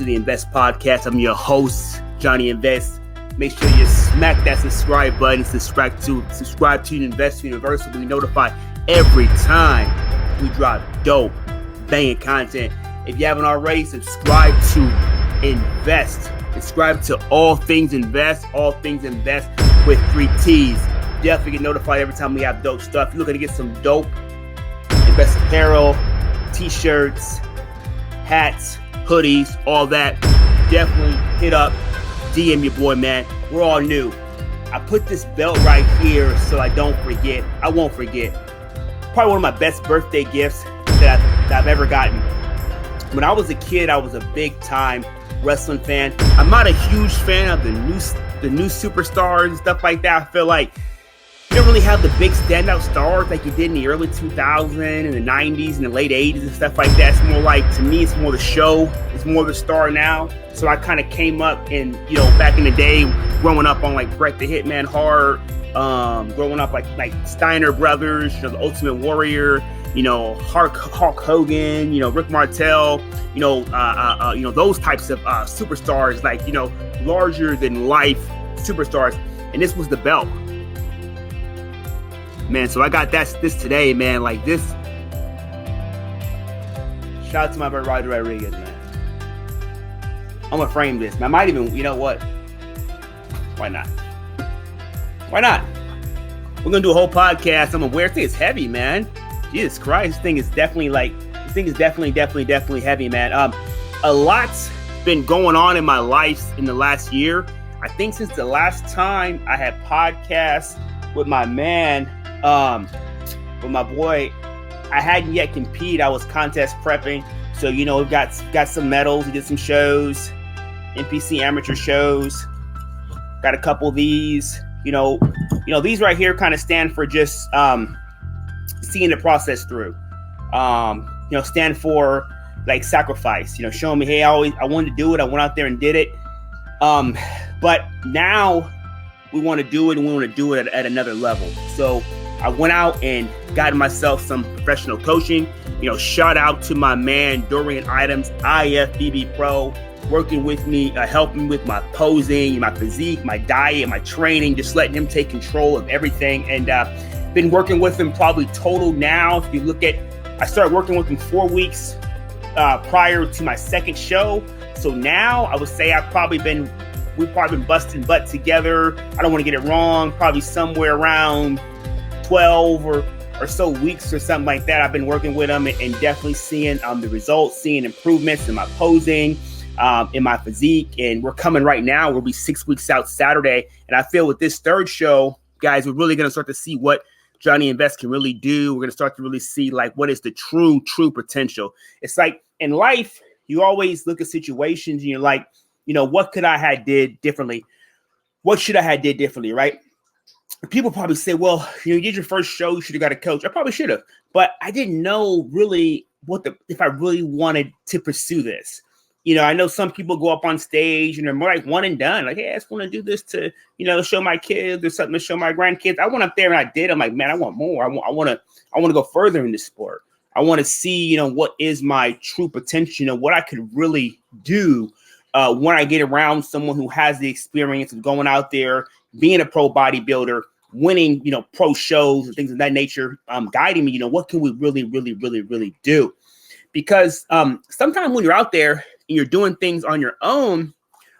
to the Invest Podcast. I'm your host, Johnny Invest. Make sure you smack that subscribe button. Subscribe to Invest Universal. Be notified every time we drop dope, banging content. If you haven't already, subscribe to Invest. Subscribe to All Things Invest with 3 T's. Definitely get notified every time we have dope stuff. If you're looking to get some dope Invest apparel, t-shirts, hats, hoodies, all that, definitely hit up, DM your boy, man. We're all new. I put this belt right here so I don't forget. I won't forget. Probably one of my best birthday gifts that I've ever gotten. When I was a kid, I was a big time wrestling fan. I'm not a huge fan of the new superstars and stuff like that. I feel like you don't really have the big standout stars like you did in the early 2000s and the 90s and the late 80s and stuff like that. It's more like, to me, it's more the show. It's more the star now. So I kind of came up and, back in the day, growing up on like Bret the Hitman Hart, growing up like Steiner Brothers, the Ultimate Warrior, Hulk Hogan, Rick Martel, those types of superstars, like, larger than life superstars. And this was the belt. Man, so I got this today, man. Like this. Shout out to my brother Roger Rodriguez, man. I'm gonna frame this. I might even, you know what? Why not? Why not? We're gonna do a whole podcast. I'm aware. This thing is heavy, man. Jesus Christ, this thing is definitely heavy, man. A lot's been going on in my life in the last year. I think since the last time I had podcasts with my man, with my boy, I hadn't yet competed. I was contest prepping. So, we got some medals. We did some shows, NPC amateur shows. Got a couple of these. These right here kind of stand for just seeing the process through. Stand for like sacrifice. Showing me, hey, I wanted to do it. I went out there and did it. But now we want to do it, and we want to do it at another level. So I went out and got myself some professional coaching. Shout out to my man Dorian Items, IFBB Pro, working with me, helping with my posing, my physique, my diet, my training, just letting him take control of everything. And been working with him probably total now. If you look at, I started working with him 4 weeks prior to my second show. So now I would say we've probably been busting butt together. I don't want to get it wrong. Probably somewhere around 12 or so weeks or something like that. I've been working with him and definitely seeing the results, seeing improvements in my posing, in my physique. And we're coming right now. We'll be 6 weeks out Saturday. And I feel with this third show, guys, we're really going to start to see what Johnny Invest can really do. We're going to start to really see like what is the true potential. It's like in life, you always look at situations and you're like, what could I have did differently? What should I have did differently, right? People probably say, well, you did your first show, you should have got a coach. I probably should have, but I didn't know really if I really wanted to pursue this. I know some people go up on stage and they're more like one and done. Like, hey, I just want to do this to, show my kids or something to show my grandkids. I went up there and I did. I'm like, man, I want more. I want to go further in this sport. I want to see, what is my true potential, what I could really do when I get around someone who has the experience of going out there, being a pro bodybuilder, winning, pro shows and things of that nature, guiding me, what can we really do? Because sometimes when you're out there and you're doing things on your own,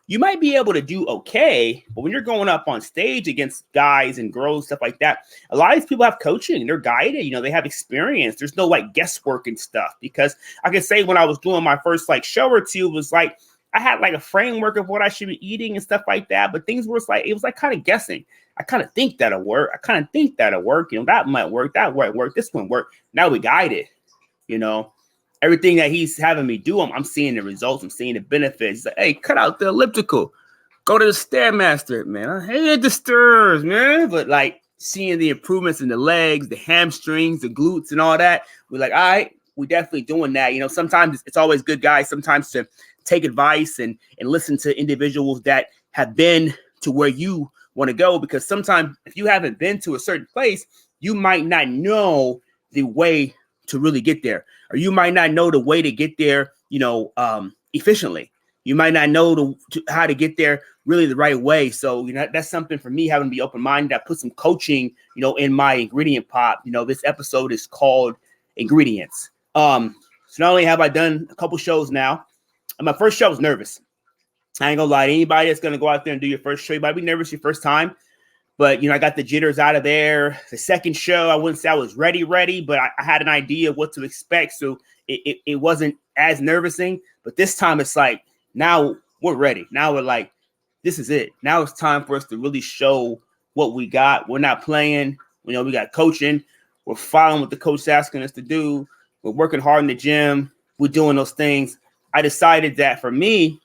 you might be able to do okay. But when you're going up on stage against guys and girls, stuff like that, a lot of these people have coaching. They're guided, they have experience. There's no like guesswork and stuff. Because I can say when I was doing my first like show or two, it was like, I had like a framework of what I should be eating and stuff like that. But things were like, it was like kind of guessing. I kind of think that'll work. That might work. That might work. This won't work. Now we guided, everything that he's having me do, I'm seeing the results. I'm seeing the benefits. Like, hey, cut out the elliptical. Go to the Stairmaster, man. I hate the stairs, man. But like seeing the improvements in the legs, the hamstrings, the glutes and all that, we're like, all right, we're definitely doing that. Sometimes it's always good, guys, sometimes to take advice and listen to individuals that have been to where you want to go, because sometimes if you haven't been to a certain place, you might not know the way to really get there, or you might not know the way to get there, efficiently. You might not know how to get there really the right way. So, that's something for me, having to be open-minded. I put some coaching, in my ingredient pot. This episode is called Ingredients. So not only have I done a couple shows now, my first show was nervous. I ain't gonna lie to anybody that's gonna go out there and do your first show. You might be nervous your first time, but I got the jitters out of there. The second show, I wouldn't say I was ready, but I had an idea of what to expect. So it wasn't as nervousing. But this time it's like, now we're ready. Now we're like, this is it. Now it's time for us to really show what we got. We're not playing. We got coaching. We're following what the coach is asking us to do. We're working hard in the gym. We're doing those things. I decided that for me,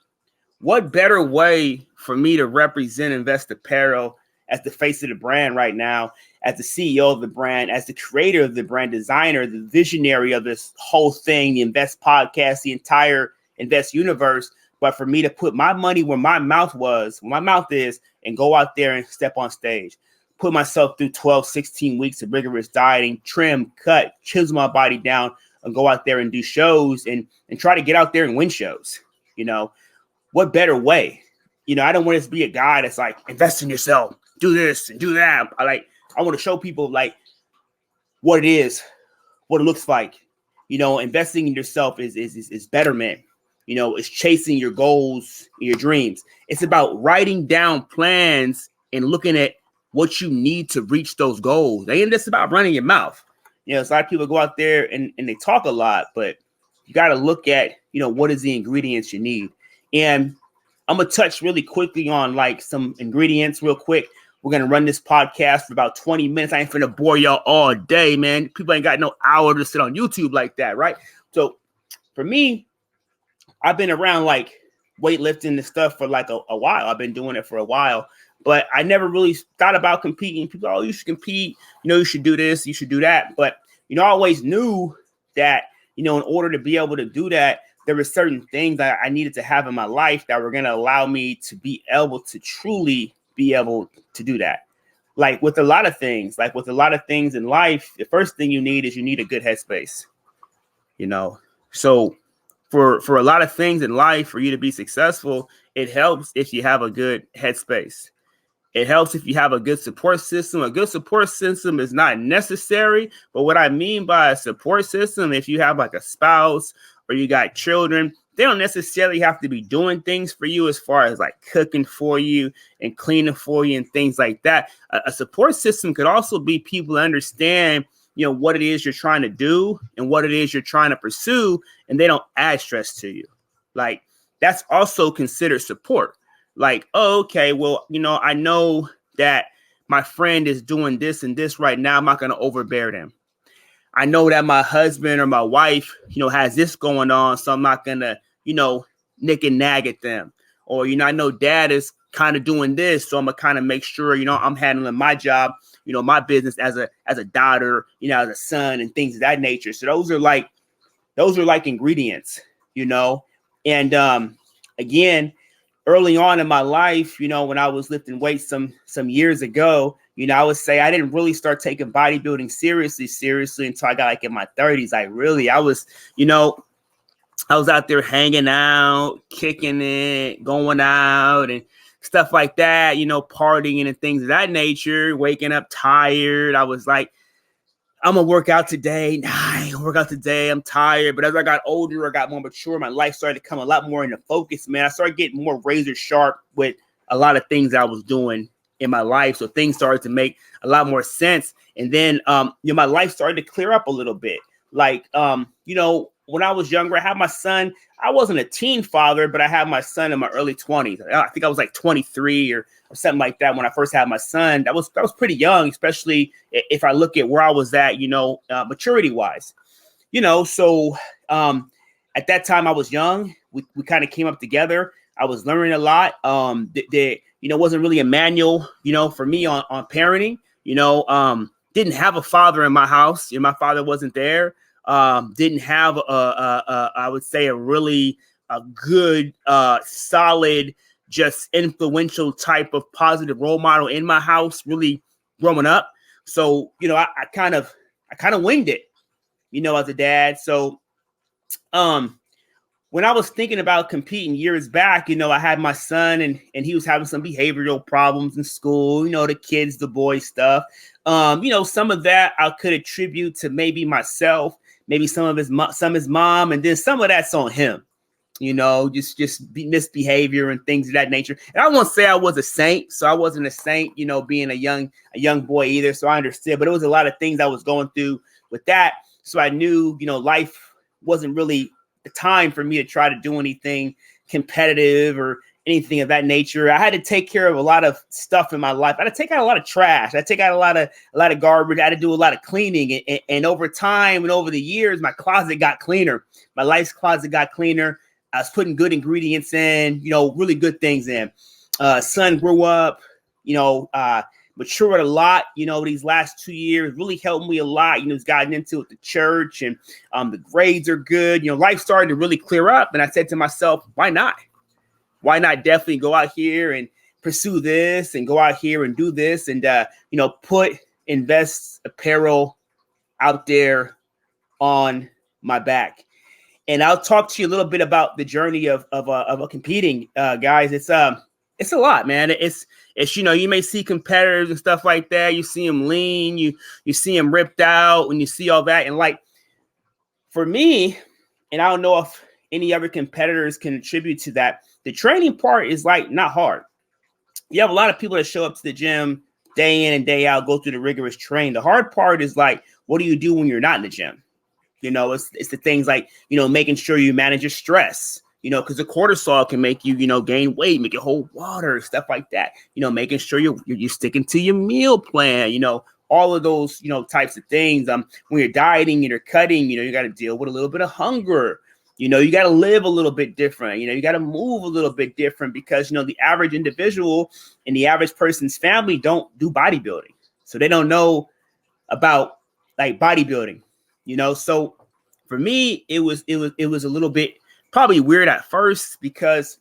what better way for me to represent Invest Apparel as the face of the brand right now, as the CEO of the brand, as the creator of the brand, designer, the visionary of this whole thing, the Invest podcast, the entire Invest universe, but for me to put my money where my mouth is, and go out there and step on stage, put myself through 12, 16 weeks of rigorous dieting, trim, cut, chisel my body down, and go out there and do shows and try to get out there and win shows. What better way? I don't want to be a guy that's like, invest in yourself, do this and do that. I want to show people like what it is, what it looks like. Investing in yourself is betterment. It's chasing your goals, your dreams. It's about writing down plans and looking at what you need to reach those goals. They ain't just about running your mouth. A lot of people go out there and they talk a lot, but you got to look at, what is the ingredients you need. And I'm going to touch really quickly on like some ingredients real quick. We're going to run this podcast for about 20 minutes. I ain't finna bore y'all all day, man. People ain't got no hour to sit on YouTube like that, right? So for me, I've been around like weightlifting and stuff for like a while. I've been doing it for a while, but I never really thought about competing. People, oh, you should compete. You should do this, you should do that. But, I always knew that, in order to be able to do that, there were certain things that I needed to have in my life that were going to allow me to be able to truly be able to do that. Like with a lot of things in life, the first thing you need a good headspace, So for a lot of things in life, for you to be successful, it helps if you have a good headspace. It helps if you have a good support system. A good support system is not necessary, but what I mean by a support system, if you have like a spouse or you got children, they don't necessarily have to be doing things for you as far as like cooking for you and cleaning for you and things like that. A support system could also be people who understand, what it is you're trying to do and what it is you're trying to pursue, and they don't add stress to you. Like that's also considered support. Like, oh, okay, well, I know that my friend is doing this and this right now. I'm not going to overbear them. I know that my husband or my wife, has this going on, so I'm not going to, nick and nag at them. Or, I know dad is kind of doing this, so I'm going to kind of make sure, I'm handling my job, my business as a daughter, as a son and things of that nature. So those are like ingredients, and again, early on in my life, when I was lifting weights some years ago, I would say I didn't really start taking bodybuilding seriously until I got like in my 30s. I was out there hanging out, kicking it, going out and stuff like that, partying and things of that nature, waking up tired. I was like, I'm going to work out today. Nah, I ain't gonna work out today. I'm tired. But as I got older, I got more mature. My life started to come a lot more into focus, man. I started getting more razor sharp with a lot of things I was doing in my life. So things started to make a lot more sense. And then, my life started to clear up a little bit. Like, when I was younger, I had my son. I wasn't a teen father, but I had my son in my early 20s. I think I was like 23 or something like that when I first had my son. That was pretty young, especially if I look at where I was at, maturity wise. So at that time I was young. We kind of came up together. I was learning a lot. Wasn't really a manual, for me on parenting. Didn't have a father in my house. My father wasn't there. Didn't have I would say a really good, solid, just influential type of positive role model in my house, really growing up. So, I kind of winged it, as a dad. So, when I was thinking about competing years back, I had my son and he was having some behavioral problems in school, the kids, the boys stuff. Some of that I could attribute to maybe myself, maybe some of his mom, and then some of that's on him. Just misbehavior and things of that nature. And I won't say I was a saint, so I wasn't a saint, being a young boy either. So I understood, but it was a lot of things I was going through with that. So I knew, life wasn't really the time for me to try to do anything competitive or anything of that nature. I had to take care of a lot of stuff in my life. I had to take out a lot of trash. I had to take out a lot of garbage. I had to do a lot of cleaning. And over time and over the years, my closet got cleaner. My life's closet got cleaner. I was putting good ingredients in, really good things in. Son grew up, matured a lot, these last 2 years, really helped me a lot. He's gotten into it, the church, and the grades are good. Life started to really clear up. And I said to myself, why not? Why not definitely go out here and pursue this and go out here and do this and, invest apparel out there on my back. And I'll talk to you a little bit about the journey of competing, guys. It's a lot, man. It's you may see competitors and stuff like that. You see them lean, you see them ripped out, and you see all that. And like for me, and I don't know if any other competitors can attribute to that, the training part is like not hard. You have a lot of people that show up to the gym day in and day out, go through the rigorous training. The hard part is like, what do you do when you're not in the gym? It's the things like, making sure you manage your stress, because the cortisol can make you, gain weight, make you hold water, stuff like that. Making sure you're sticking to your meal plan, all of those, types of things. When you're dieting and you're cutting, you got to deal with a little bit of hunger. You got to live a little bit different. You got to move a little bit different because, the average individual and the average person's family don't do bodybuilding. So they don't know about like bodybuilding. So for me, it was a little bit probably weird at first because,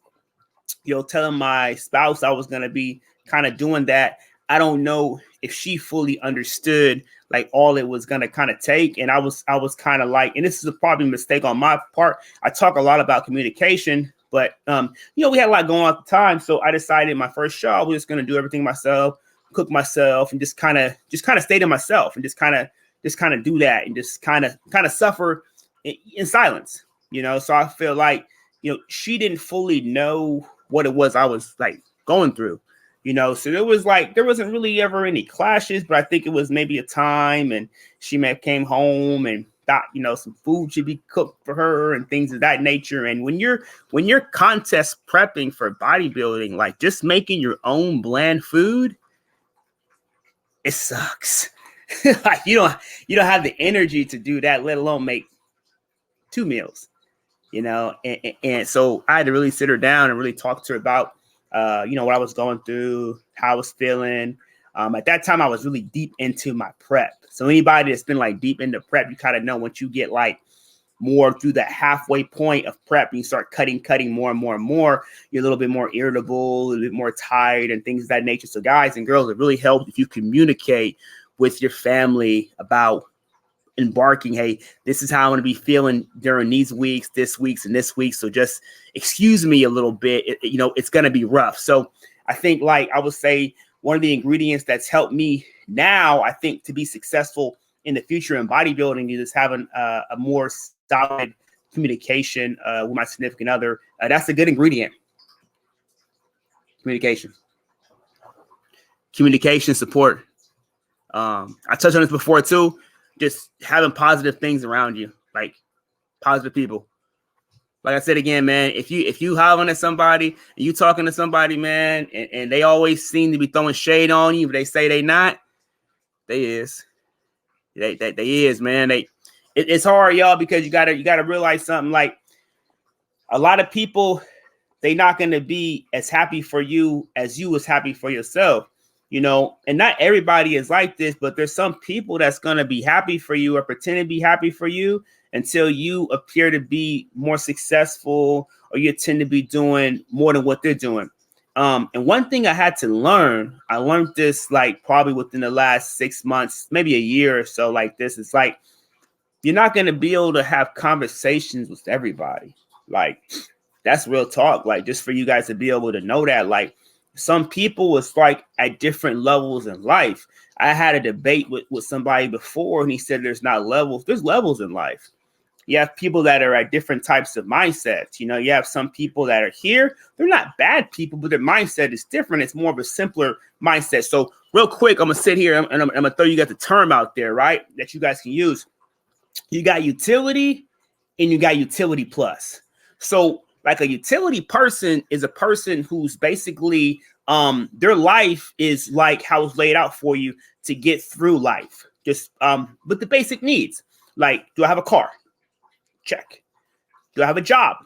telling my spouse I was going to be kind of doing that. I don't know if she fully understood like all it was going to kind of take. And I was kind of like, and this is probably a mistake on my part. I talk a lot about communication, but, we had a lot going on at the time. So I decided my first show, I was just going to do everything myself, cook myself, and just kind of stay to myself and just kind of do that and just kind of suffer in silence, So I feel like, she didn't fully know what it was I was like going through, So there wasn't really ever any clashes, but I think it was maybe a time and she came home and thought, some food should be cooked for her and things of that nature. And when you're contest prepping for bodybuilding, like just making your own bland food, it sucks. Like you don't have the energy to do that, let alone make 2 meals, and so I had to really sit her down and really talk to her about, what I was going through, how I was feeling. At that time, I was really deep into my prep. So anybody that's been like deep into prep, you kind of know once you get like more through that halfway point of prep, and you start cutting more and more and more, you're a little bit more irritable, a little bit more tired and things of that nature. So guys and girls, it really helps if you communicate with your family about embarking. Hey, this is how I'm going to be feeling during these weeks, this week. So just excuse me a little bit. It's going to be rough. So I think like I would say one of the ingredients that's helped me now, I think to be successful in the future in bodybuilding is having a more solid communication with my significant other. That's a good ingredient. Communication support. I touched on this before too. Just having positive things around you, like positive people. Like I said again, man, if you hollering at somebody and you talking to somebody, man, and they always seem to be throwing shade on you, but they say they not, they is. They is, man. It's hard, y'all, because you gotta realize something. Like a lot of people, they not gonna be as happy for you as you was happy for yourself. And not everybody is like this, but there's some people that's going to be happy for you or pretend to be happy for you until you appear to be more successful or you tend to be doing more than what they're doing. And one thing I had to learn, I learned this like probably within the last 6 months, maybe a year or so like this. It's like, you're not going to be able to have conversations with everybody. Like, that's real talk. Like, just for you guys to be able to know that, like, some people was like at different levels in life. I had a debate with somebody before, and he said there's not levels. There's levels in life. You have people that are at different types of mindsets. You have some people that are here. They're not bad people, but their mindset is different. It's more of a simpler mindset. So real quick, I'm going to sit here and I'm going to throw you guys the term out there, right, that you guys can use. You got utility and you got utility plus. So like a utility person is a person who's basically their life is like how it's laid out for you to get through life. Just with the basic needs. Like, do I have a car? Check. Do I have a job?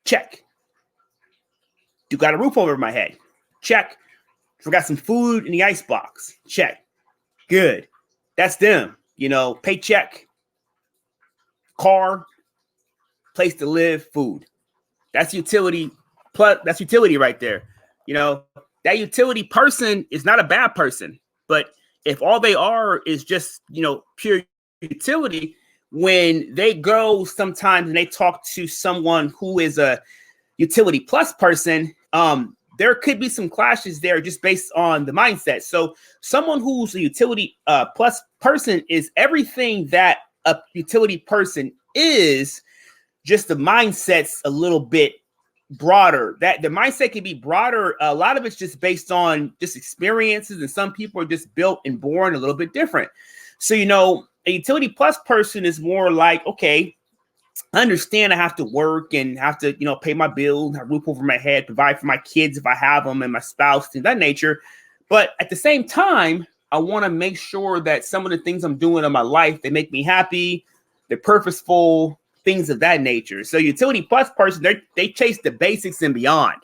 Check. Do I got a roof over my head? Check. Forgot some food in the icebox? Check. Good. That's them. Paycheck, car, place to live, food. That's utility. Plus, that's utility right there. That utility person is not a bad person, but if all they are is just, pure utility, when they go sometimes and they talk to someone who is a utility plus person, there could be some clashes there just based on the mindset. So someone who's a utility plus person is everything that a utility person is, just the mindset's a little bit broader. That the mindset can be broader. A lot of it's just based on just experiences, and some people are just built and born a little bit different. So, a utility plus person is more like, okay, I understand I have to work and have to, pay my bills, have a roof over my head, provide for my kids if I have them, and my spouse, things of that nature. But at the same time, I want to make sure that some of the things I'm doing in my life, they make me happy, they're purposeful, things of that nature. So utility plus person, they chase the basics and beyond.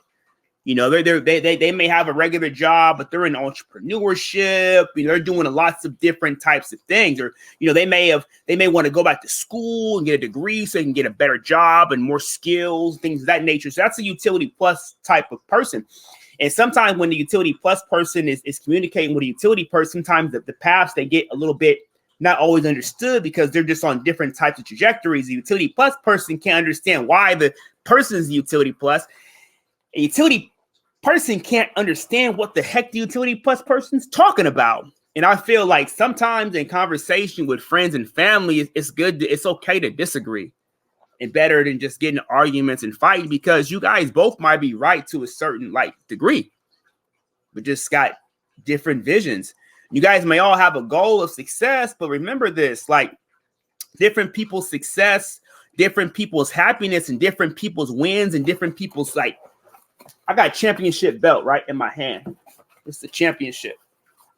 They may have a regular job, but they're in entrepreneurship. They're doing lots of different types of things. Or, they may want to go back to school and get a degree so they can get a better job and more skills, things of that nature. So that's a utility plus type of person. And sometimes when the utility plus person is communicating with a utility person, sometimes the paths they get a little bit not always understood because they're just on different types of trajectories. The utility plus person can't understand why the person is the utility plus. A utility person can't understand what the heck the utility plus person's talking about. And I feel like sometimes in conversation with friends and family, it's okay to disagree, and better than just getting arguments and fighting, because you guys both might be right to a certain degree, but just got different visions. You guys may all have a goal of success, but remember this, different people's success, different people's happiness, and different people's wins, and different people's I got a championship belt right in my hand. It's the championship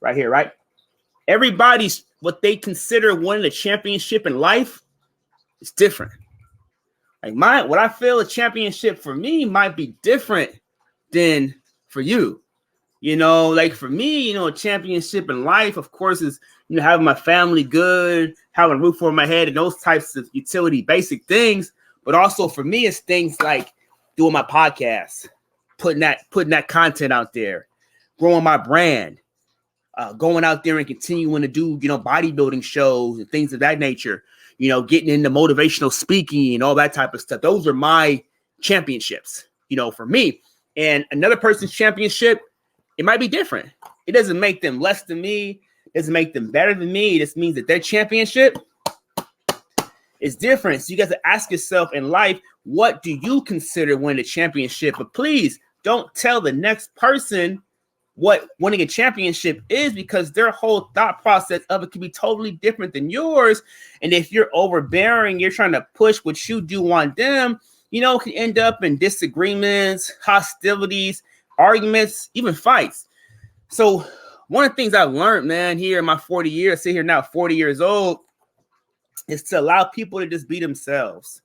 right here, right? Everybody's what they consider winning a championship in life is different. What I feel a championship for me might be different than for you. For me, a championship in life, of course, is, having my family good, having a roof over my head, and those types of utility basic things. But also for me, it's things like doing my podcast, putting that content out there, growing my brand, going out there and continuing to do, bodybuilding shows and things of that nature, getting into motivational speaking and all that type of stuff. Those are my championships, for me. And another person's championship, it might be different. It doesn't make them less than me. It doesn't make them better than me. It just means that their championship is different. So you got to ask yourself in life, what do you consider winning a championship? But please don't tell the next person what winning a championship is, because their whole thought process of it can be totally different than yours. And if you're overbearing, you're trying to push what you do on them, it can end up in disagreements, hostilities, arguments, even fights. So one of the things I've learned, man, here in my 40 years, sit here now 40 years old, is to allow people to just be themselves.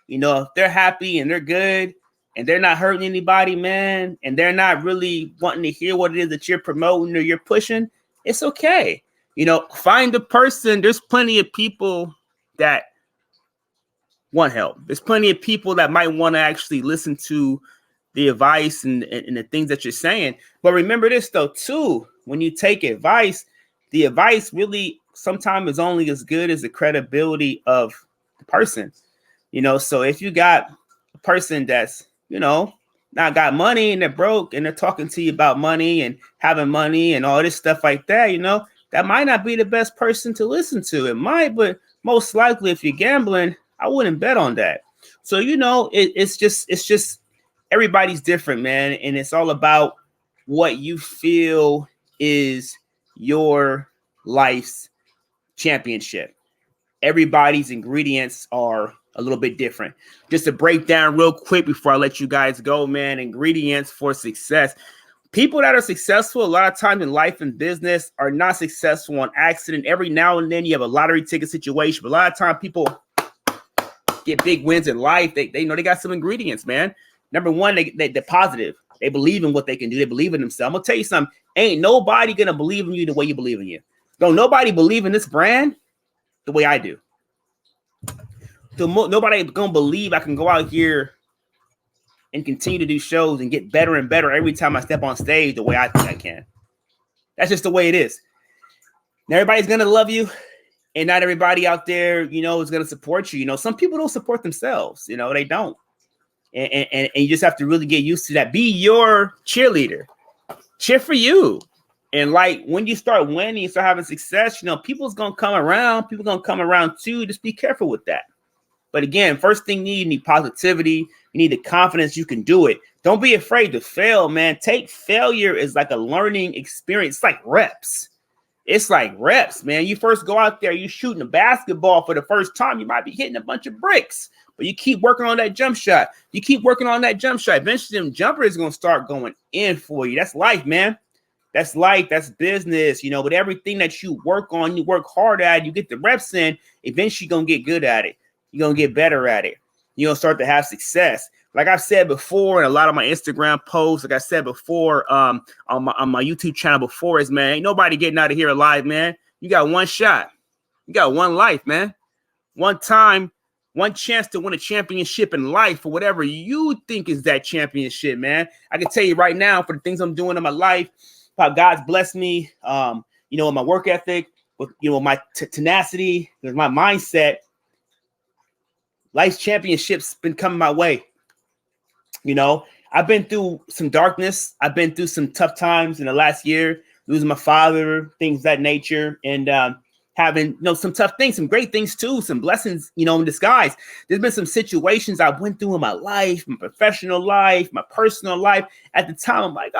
If they're happy and they're good and they're not hurting anybody, man, and they're not really wanting to hear what it is that you're promoting or you're pushing, it's okay. Find a person. There's plenty of people that want help. There's plenty of people that might want to actually listen to the advice and the things that you're saying. But remember this, though, too. When you take advice, the advice really sometimes is only as good as the credibility of the person. So if you got a person that's, not got money and they're broke and they're talking to you about money and having money and all this stuff like that, that might not be the best person to listen to. It might, but most likely if you're gambling, I wouldn't bet on that. So, it's just everybody's different, man. And it's all about what you feel is your life's championship. Everybody's ingredients are a little bit different. Just to break down real quick before I let you guys go, man, ingredients for success. People that are successful a lot of times in life and business are not successful on accident. Every now and then you have a lottery ticket situation, but a lot of times people get big wins in life. They know they got some ingredients, man. Number one, they're positive. They believe in what they can do. They believe in themselves. I'm going to tell you something. Ain't nobody going to believe in you the way you believe in you. Don't nobody believe in this brand the way I do. Nobody going to believe I can go out here and continue to do shows and get better and better every time I step on stage the way I think I can. That's just the way it is. And everybody's going to love you. And not everybody out there, is going to support you. Some people don't support themselves. They don't. And you just have to really get used to that. Be your cheerleader. Cheer for you. And like when you start winning, you start having success, people's going to come around. People going to come around too. Just be careful with that. But again, first thing you need positivity. You need the confidence you can do it. Don't be afraid to fail, man. Take failure as like a learning experience. It's like reps. It's like reps, man. You first go out there, you shooting a basketball for the first time. You might be hitting a bunch of bricks, but you keep working on that jump shot. You keep working on that jump shot. Eventually, them jumpers are going to start going in for you. That's life, man. That's life. That's business. With everything that you work on, you work hard at, you get the reps in, eventually you're going to get good at it. You're going to get better at it. You're going to start to have success. Like I've said before in a lot of my Instagram posts, like I said before on my YouTube channel before is, man, ain't nobody getting out of here alive, man. You got one shot. You got one life, man. One time, one chance to win a championship in life for whatever you think is that championship, man. I can tell you right now for the things I'm doing in my life, how God's blessed me, with my work ethic, with, my tenacity, with my mindset. Life's championships been coming my way. I've been through some darkness. I've been through some tough times in the last year, losing my father, things of that nature, and having, some tough things, some great things too, some blessings, in disguise. There's been some situations I went through in my life, my professional life, my personal life. At the time, I'm like,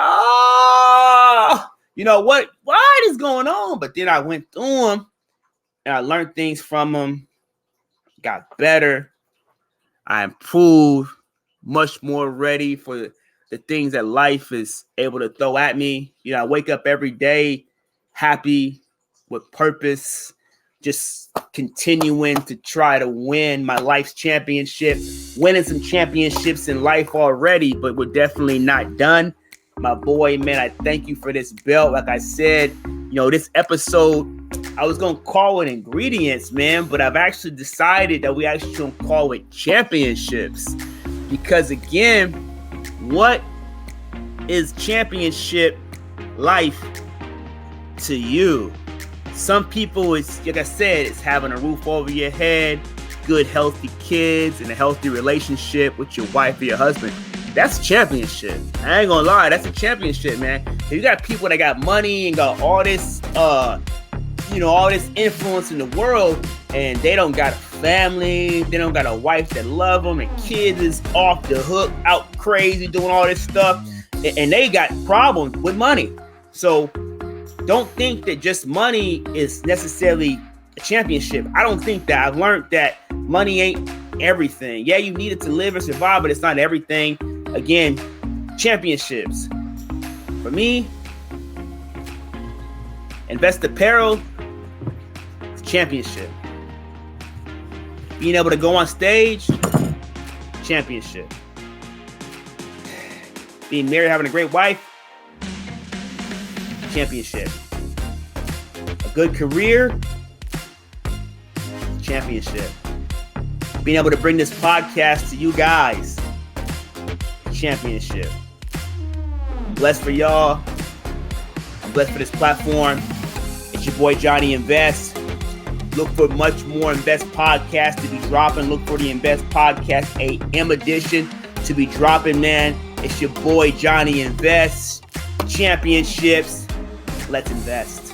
what is going on? But then I went through them and I learned things from them, got better. I improved, much more ready for the things that life is able to throw at me. I wake up every day happy, with purpose, just continuing to try to win my life's championship, winning some championships in life already, but we're definitely not done. My boy, man, I thank you for this belt. Like I said, this episode, I was going to call it ingredients, man, but I've actually decided that we actually going to call it championships. Because again, what is championship life to you? Some people, it's like I said, it's having a roof over your head, good, healthy kids, and a healthy relationship with your wife or your husband. That's championship. I ain't gonna lie, that's a championship, man. If you got people that got money and got all this, all this influence in the world, and they don't got a family, they don't got a wife that love them, and kids is off the hook, out crazy, doing all this stuff, and they got problems with money. So don't think that just money is necessarily a championship. I don't think that. I've learned that money ain't everything. Yeah, you need it to live and survive, but it's not everything. Again, championships. For me, Invest Apparel, championship. Being able to go on stage, championship. Being married, having a great wife, championship. A good career, championship. Being able to bring this podcast to you guys, championship. I'm blessed for y'all. I'm blessed for this platform. It's your boy Johnny Invest. Look for much more Invest podcasts to be dropping. Look for the Invest Podcast AM edition to be dropping, man. It's your boy, Johnny Invest. Championships. Let's invest.